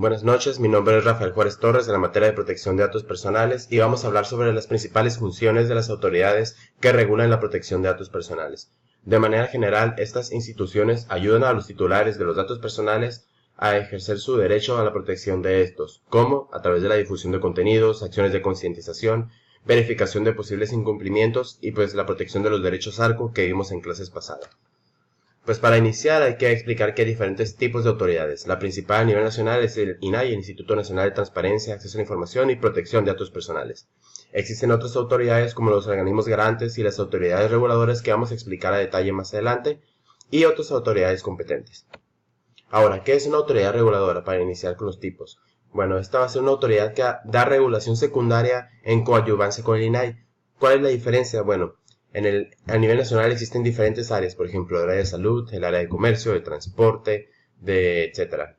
Buenas noches, mi nombre es Rafael Juárez Torres de la materia de protección de datos personales y vamos a hablar sobre las principales funciones de las autoridades que regulan la protección de datos personales. De manera general, estas instituciones ayudan a los titulares de los datos personales a ejercer su derecho a la protección de estos, como a través de la difusión de contenidos, acciones de concientización, verificación de posibles incumplimientos y pues la protección de los derechos ARCO que vimos en clases pasadas. Pues para iniciar hay que explicar que hay diferentes tipos de autoridades. La principal a nivel nacional es el INAI, el Instituto Nacional de Transparencia, Acceso a la Información y Protección de Datos Personales. Existen otras autoridades como los organismos garantes y las autoridades reguladoras que vamos a explicar a detalle más adelante, y otras autoridades competentes. Ahora, ¿qué es una autoridad reguladora? Para iniciar con los tipos. Bueno, esta va a ser una autoridad que da regulación secundaria en coadyuvancia con el INAI. ¿Cuál es la diferencia? Bueno, a nivel nacional existen diferentes áreas, por ejemplo, el área de salud, el área de comercio, de transporte, etc.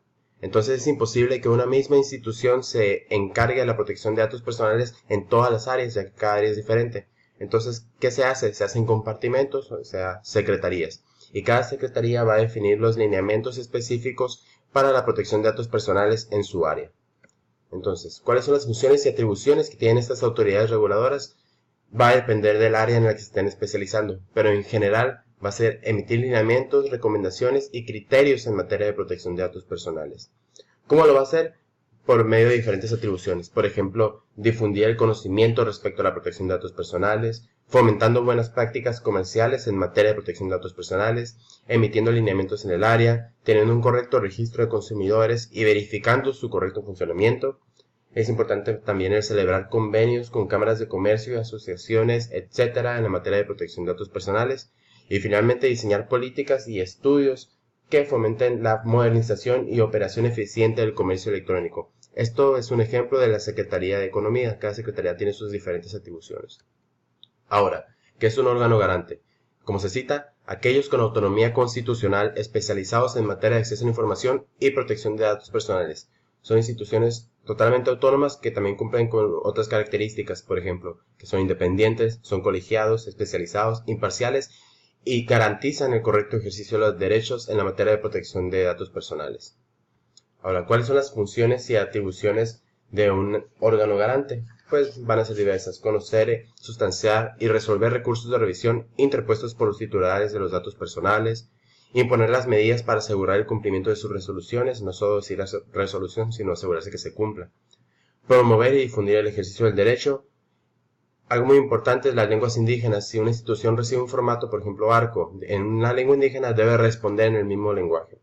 Entonces es imposible que una misma institución se encargue de la protección de datos personales en todas las áreas, ya que cada área es diferente. Entonces, ¿qué se hace? Se hacen compartimentos, o sea, secretarías. Y cada secretaría va a definir los lineamientos específicos para la protección de datos personales en su área. Entonces, ¿cuáles son las funciones y atribuciones que tienen estas autoridades reguladoras? Va a depender del área en la que se estén especializando, pero en general va a ser emitir lineamientos, recomendaciones y criterios en materia de protección de datos personales. ¿Cómo lo va a hacer? Por medio de diferentes atribuciones. Por ejemplo, difundir el conocimiento respecto a la protección de datos personales, fomentando buenas prácticas comerciales en materia de protección de datos personales, emitiendo lineamientos en el área, teniendo un correcto registro de consumidores y verificando su correcto funcionamiento. Es importante también el celebrar convenios con cámaras de comercio y asociaciones, etcétera, en la materia de protección de datos personales. Y finalmente diseñar políticas y estudios que fomenten la modernización y operación eficiente del comercio electrónico. Esto es un ejemplo de la Secretaría de Economía. Cada secretaría tiene sus diferentes atribuciones. Ahora, ¿qué es un órgano garante? Como se cita, aquellos con autonomía constitucional especializados en materia de acceso a la información y protección de datos personales. Son instituciones totalmente autónomas que también cumplen con otras características, por ejemplo, que son independientes, son colegiados, especializados, imparciales y garantizan el correcto ejercicio de los derechos en la materia de protección de datos personales. Ahora, ¿cuáles son las funciones y atribuciones de un órgano garante? Pues van a ser diversas: conocer, sustanciar y resolver recursos de revisión interpuestos por los titulares de los datos personales, imponer las medidas para asegurar el cumplimiento de sus resoluciones, no solo decir la resolución, sino asegurarse que se cumpla, promover y difundir el ejercicio del derecho. Algo muy importante es las lenguas indígenas. Si una institución recibe un formato, por ejemplo ARCO, en una lengua indígena, debe responder en el mismo lenguaje.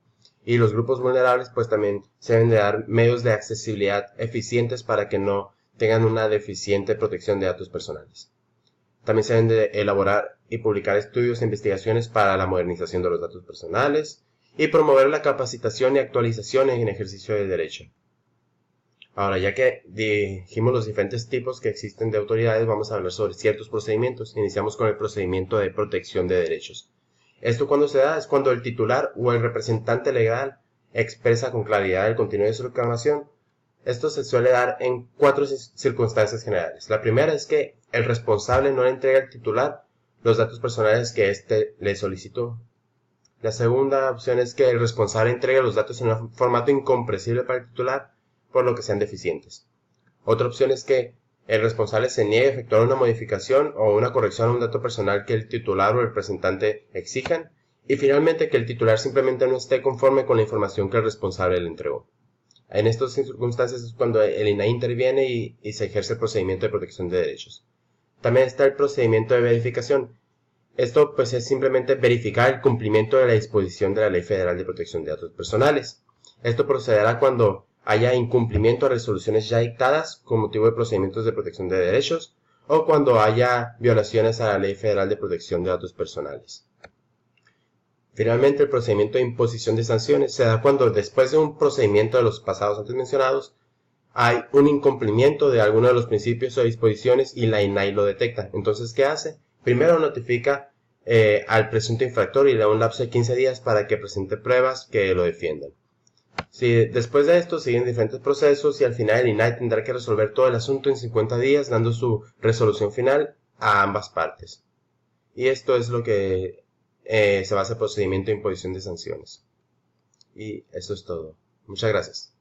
Y los grupos vulnerables pues también se deben de dar medios de accesibilidad eficientes para que no tengan una deficiente protección de datos personales. También se deben de elaborar y publicar estudios e investigaciones para la modernización de los datos personales y promover la capacitación y actualización en ejercicio de derecho. Ahora, ya que dijimos los diferentes tipos que existen de autoridades, vamos a hablar sobre ciertos procedimientos. Iniciamos con el procedimiento de protección de derechos. Esto cuando se da es cuando el titular o el representante legal expresa con claridad el contenido de su reclamación. Esto se suele dar en 4 circunstancias generales. La primera es que el responsable no le entrega al titular los datos personales que éste le solicitó. La segunda opción es que el responsable entregue los datos en un formato incomprensible para el titular, por lo que sean deficientes. Otra opción es que el responsable se niegue a efectuar una modificación o una corrección a un dato personal que el titular o el representante exijan. Y finalmente que el titular simplemente no esté conforme con la información que el responsable le entregó. En estas circunstancias es cuando el INAI interviene y se ejerce el procedimiento de protección de derechos. También está el procedimiento de verificación. Esto pues es simplemente verificar el cumplimiento de la disposición de la Ley Federal de Protección de Datos Personales. Esto procederá cuando haya incumplimiento a resoluciones ya dictadas con motivo de procedimientos de protección de derechos o cuando haya violaciones a la Ley Federal de Protección de Datos Personales. Finalmente, el procedimiento de imposición de sanciones se da cuando, después de un procedimiento de los pasados antes mencionados, hay un incumplimiento de alguno de los principios o disposiciones y la INAI lo detecta. Entonces, ¿qué hace? Primero notifica al presunto infractor y le da un lapso de 15 días para que presente pruebas que lo defiendan. Si después de esto siguen diferentes procesos y al final el INAI tendrá que resolver todo el asunto en 50 días, dando su resolución final a ambas partes. Y esto es lo que se basa en el procedimiento de imposición de sanciones. Y eso es todo. Muchas gracias.